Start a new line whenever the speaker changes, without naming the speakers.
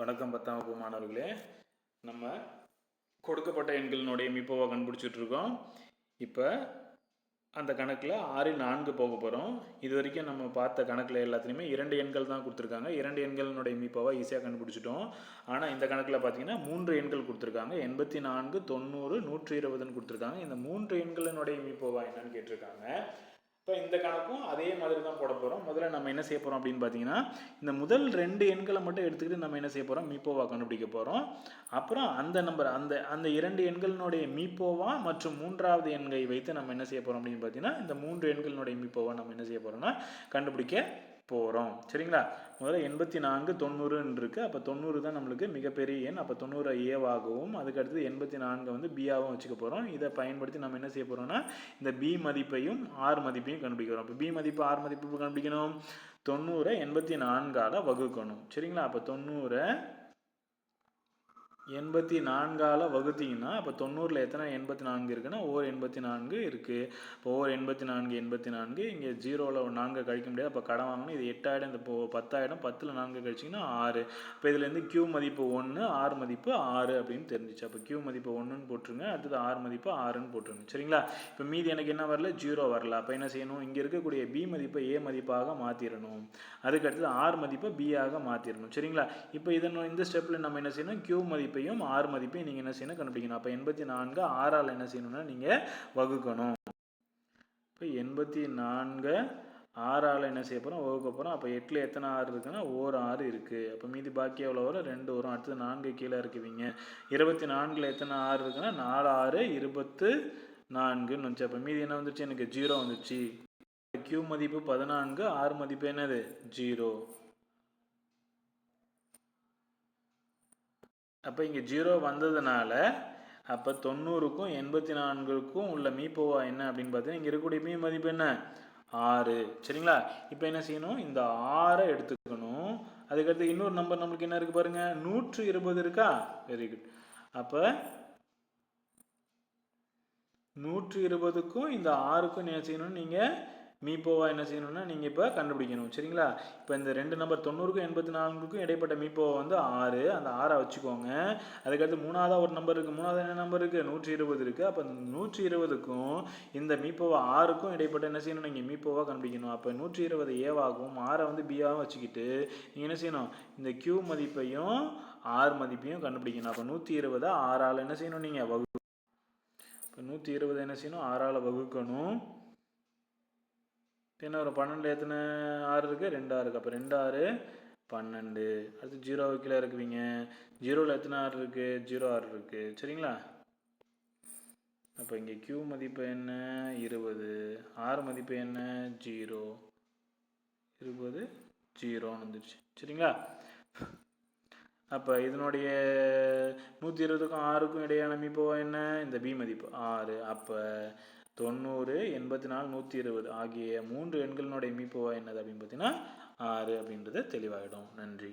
வணக்கம் 10ஆம் வகுப்பு மாணவர்களே. நம்ம கொடுக்கப்பட்ட எண்களினுடைய மீப்போவை கண்டுபிடிச்சிட்டு இருக்கோம். இப்போ அந்த கணக்கில் 6ல் 4 போக போகிறோம். இது வரைக்கும் நம்ம பார்த்த கணக்கில் எல்லாத்துலேயுமே 2 எண்கள் தான் கொடுத்துருக்காங்க. 2 எண்களினுடைய மீப்போவை ஈஸியாக கண்டுபிடிச்சிட்டோம். ஆனால் இந்த கணக்கில் பார்த்தீங்கன்னா 3 எண்கள் கொடுத்துருக்காங்க. 84, 90, 120ன்னு கொடுத்துருக்காங்க. இந்த 3 எண்களினுடைய மீப்போவா என்னன்னு கேட்டிருக்காங்க. இப்போ இந்த கணக்கும் அதே மாதிரி தான் போட போகிறோம். முதல்ல நம்ம என்ன செய்ய போகிறோம் அப்படின்னு பார்த்தீங்கன்னா, இந்த முதல் 2 எண்களை மட்டும் எடுத்துக்கிட்டு நம்ம என்ன செய்ய போகிறோம், மீப்போவா கண்டுபிடிக்க போகிறோம். அப்புறம் அந்த நம்பர் அந்த 2 எண்களினுடைய மீப்போவா மற்றும் 3வது எண்களை வைத்து நம்ம என்ன செய்ய போகிறோம் அப்படின்னு பார்த்தீங்கன்னா, இந்த 3 எண்களினுடைய மீப்போவா நம்ம என்ன செய்ய போகிறோம்னா கண்டுபிடிக்க போகிறோம். சரிங்களா? முதல்ல 84, 90ன்னு இருக்குது. அப்போ 90 தான் நம்மளுக்கு மிகப்பெரிய எண். அப்போ 90 ஏவாகவும் அதுக்கடுத்து 84 வந்து பியாகவும் வச்சுக்க போகிறோம். இதை பயன்படுத்தி நம்ம என்ன செய்ய போகிறோம்னா இந்த பி மதிப்பையும் ஆர் மதிப்பையும் கண்டுபிடிக்கிறோம். அப்போ பி மதிப்பு ஆர் மதிப்பு கண்டுபிடிக்கணும். 90 84ஆல் வகுக்கணும். சரிங்களா? அப்போ 90 84ஆல் வகுத்தீங்கன்னா அப்போ 90ல் எத்தனை 84 இருக்குன்னா ஓர் 84 இருக்குது. இப்போ ஓர் 84 இங்கே 0ல் 4 கழிக்க முடியாது. அப்போ கடன் வாங்கணும். இது 8 ஆகிடும். இந்த 10 ஆகிடும். 10ல் 4 கழிச்சிங்கன்னா 6. இப்போ இதுலேருந்து கியூ மதிப்பு 1, ஆர் மதிப்பு 6 அப்படின்னு தெரிஞ்சிச்சு. அப்போ கியூ மதிப்பு 1ன்னு போட்டுருங்க. அடுத்தது ஆர் மதிப்பு 6ன்னு போட்டுருங்க. சரிங்களா? இப்போ மீதி எனக்கு என்ன வரல, 0 வரல. அப்போ என்ன செய்யணும், இங்கே இருக்கக்கூடிய பி மதிப்பை ஏ மதிப்பாக மாற்றிடணும். அதுக்கடுத்தது ஆர் மதிப்பை பியாக மாற்றிடணும். சரிங்களா? இப்போ இந்த ஸ்டெப்பில் நம்ம என்ன செய்யணும், கியூ மதிப்பையும் ஆர் மதிப்பையும் நீங்கள் என்ன செய்யணும், கண்டுபிடிக்கணும். அப்போ 84 ஆறால் என்ன செய்யணும்னா நீங்கள் வகுக்கணும். இப்போ 84 ஆறால் என்ன செய்ய போகிறோம், வகுக்க போகிறோம். அப்போ 8ல் எத்தனை 6 இருக்குன்னா ஓர் 6 இருக்குது. அப்போ மீதி பாக்கி எவ்வளோ வரும், 2 வரும். அடுத்தது 4 கீழே இருக்குவீங்க. 24ல் எத்தனை 6 இருக்குன்னா 4 6 24ன்னு வந்துச்சு. அப்போ மீதி என்ன வந்துச்சு, எனக்கு 0 வந்துச்சு. கியூ மதிப்பு 14, ஆர் மதிப்பு என்னது 0. அப்போ இங்கே 0 வந்ததுனால அப்போ 90க்கும் 84க்கும் உள்ள மீப்போவா என்ன அப்படின்னு பார்த்தீங்கன்னா, இங்கே இருக்கக்கூடிய மீ மதிப்பு என்ன 6. சரிங்களா? இப்போ என்ன செய்யணும், இந்த 6 எடுத்துக்கணும். அதுக்கடுத்து இன்னொரு நம்பர் நம்மளுக்கு என்ன இருக்குது பாருங்க, 120 இருக்கா. Very good. அப்போ 120க்கும் இந்த 6க்கும் என்ன செய்யணும், நீங்கள் மீப்போவா என்ன செய்யணும்னா நீங்கள் இப்போ கண்டுபிடிக்கணும். சரிங்களா? இப்போ இந்த 2 நம்பர் 90க்கும் 84க்கும் இடைப்பட்ட மீப்போவா வந்து 6. அந்த 6 வச்சுக்கோங்க. அதுக்கடுத்து 3வது ஒரு நம்பர் இருக்குது. 3வது என்ன நம்பர் இருக்குது, 120 இருக்குது. அப்போ 120க்கும் இந்த மீப்போவா 6க்கும் இடைப்பட்ட என்ன செய்யணும், நீங்கள் மீப்போவா கண்டுபிடிக்கணும். அப்போ 120 ஏவாகவும் 6 வந்து பியாகவும் வச்சுக்கிட்டு நீங்கள் என்ன செய்யணும், இந்த கியூ மதிப்பையும் ஆர் மதிப்பையும் கண்டுபிடிக்கணும். அப்போ 120 6ஆல் என்ன செய்யணும், நீங்கள் வகுக்கணும். இப்போ 120 என்ன செய்யணும், 6ஆல் வகுக்கணும். என்ன வரும், 12 எத்தனை 6 இருக்குது, 2 6 இருக்குது. அப்போ 2 6 12. அடுத்து 0 கீழே இருக்குவீங்க. 0ல் எத்தனை 6 இருக்குது, 0 6 இருக்குது. சரிங்களா? அப்போ இங்கே கியூ மதிப்பு என்ன 20, ஆர் மதிப்பு என்ன 0. 20 0ன்னு வந்துடுச்சு. சரிங்களா? அப்போ இதனுடைய 120க்கும் 6க்கும் இடையான மீப்போவா என்ன, இந்த பி மதிப்பு 6. அப்போ 90, 84, 120 ஆகிய 3 எண்களினுடைய மீப்போவா என்னது அப்படின்னு பார்த்தீங்கன்னா 6 அப்படின்றது தெளிவாகிடும். நன்றி.